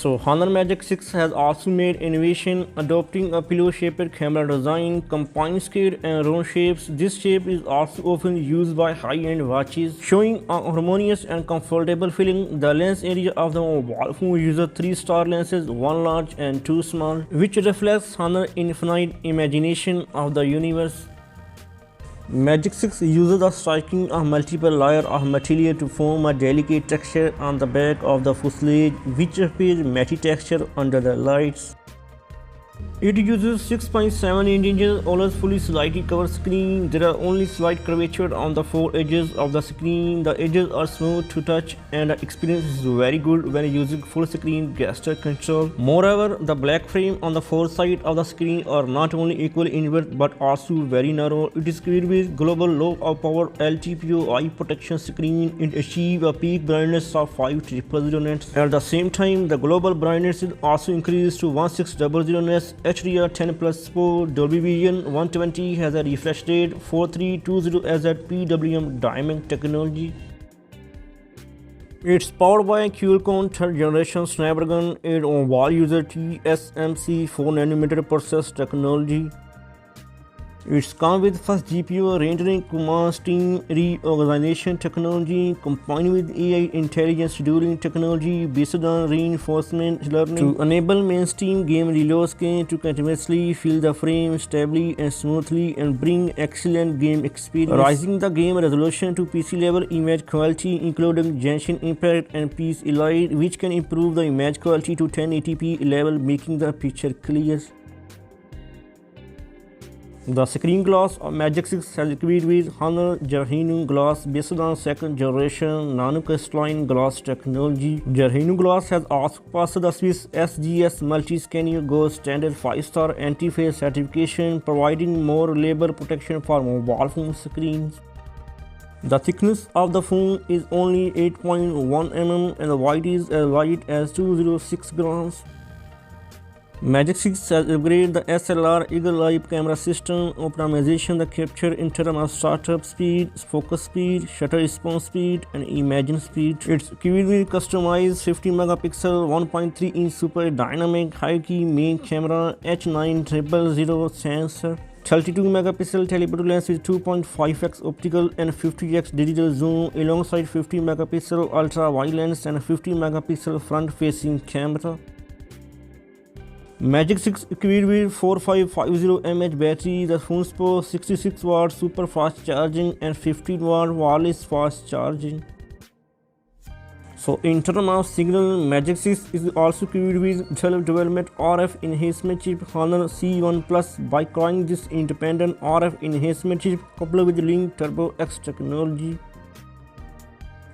So Honor Magic 6 has also made innovation, adopting a pillow-shaped camera design, combined scale and round shapes. This shape is also often used by high-end watches, showing a harmonious and comfortable feeling. The lens area of the mobile phone uses 3-star lenses, 1 large and 2 small, which reflects Honor's infinite imagination of the universe. Magic 6 uses the striking of multiple layers of material to form a delicate texture on the back of the fuselage, which appears matte texture under the lights. It uses 6.7 inches OLED fully slightly covered screen. There are only slight curvature on the 4 edges of the screen. The edges are smooth to touch and the experience is very good when using full screen gesture control. Moreover, the black frame on the 4 sides of the screen are not only equally in width but also very narrow. It is equipped with global low power LTPO eye protection screen. It achieves a peak brightness of 5000 nits. At the same time, the global brightness is also increased to 1600 nits. HDR 10 Plus Pro, Dolby Vision 120 has a refresh rate, 4320Hz PWM diamond technology. It's powered by Qualcomm 3rd generation Snapdragon 8 on-wall user TSMC 4nm process technology. It's come with fast GPU rendering command stream reorganization technology combined with AI intelligent scheduling technology based on reinforcement learning to enable mainstream game reload screen to continuously fill the frame stably and smoothly and bring excellent game experience. Raising the game resolution to PC level image quality including Genshin Impact and Peace Elite, which can improve the image quality to 1080p level, making the picture clear. The screen glass of Magic 6 has equipped with Honor Gerhino glass based on 2nd generation nanocrystalline glass technology. Gerhino glass has also passed the Swiss SGS Multi-Scanner Gold Standard 5-star anti-fade certification, providing more reliable protection for mobile phone screens. The thickness of the phone is only 8.1 mm and the weight is as light as 206 grams. Magic 6 has upgraded the SLR Eagle Eye camera system optimization that capture in terms of startup speed, focus speed, shutter response speed, and imaging speed. It's equipped with customized 50 megapixel 1.3 inch super dynamic high key main camera, H900 sensor, 32 megapixel telephoto lens with 2.5x optical and 50x digital zoom alongside 50 megapixel ultra wide lens and 50 megapixel front facing camera. Magic 6 equipped with 4550 mAh battery. The phone supports 66 watt super fast charging and 15 watt wireless fast charging. So in terms of signal, Magic 6 is also equipped with self-development RF enhancement chip Honor C1 Plus. By calling this independent RF enhancement chip coupled with Link Turbo X technology.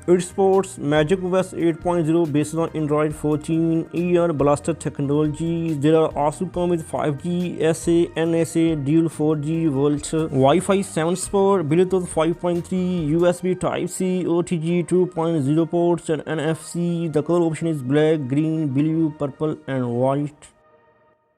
It supports Magic OS 8.0 based on Android 14 ER Blaster technology. There are also come with 5G, SA, NSA, dual 4G, Vulture, Wi-Fi 7 support, Bluetooth 5.3, USB Type-C, OTG 2.0 ports and NFC. The color option is black, green, blue, purple and white.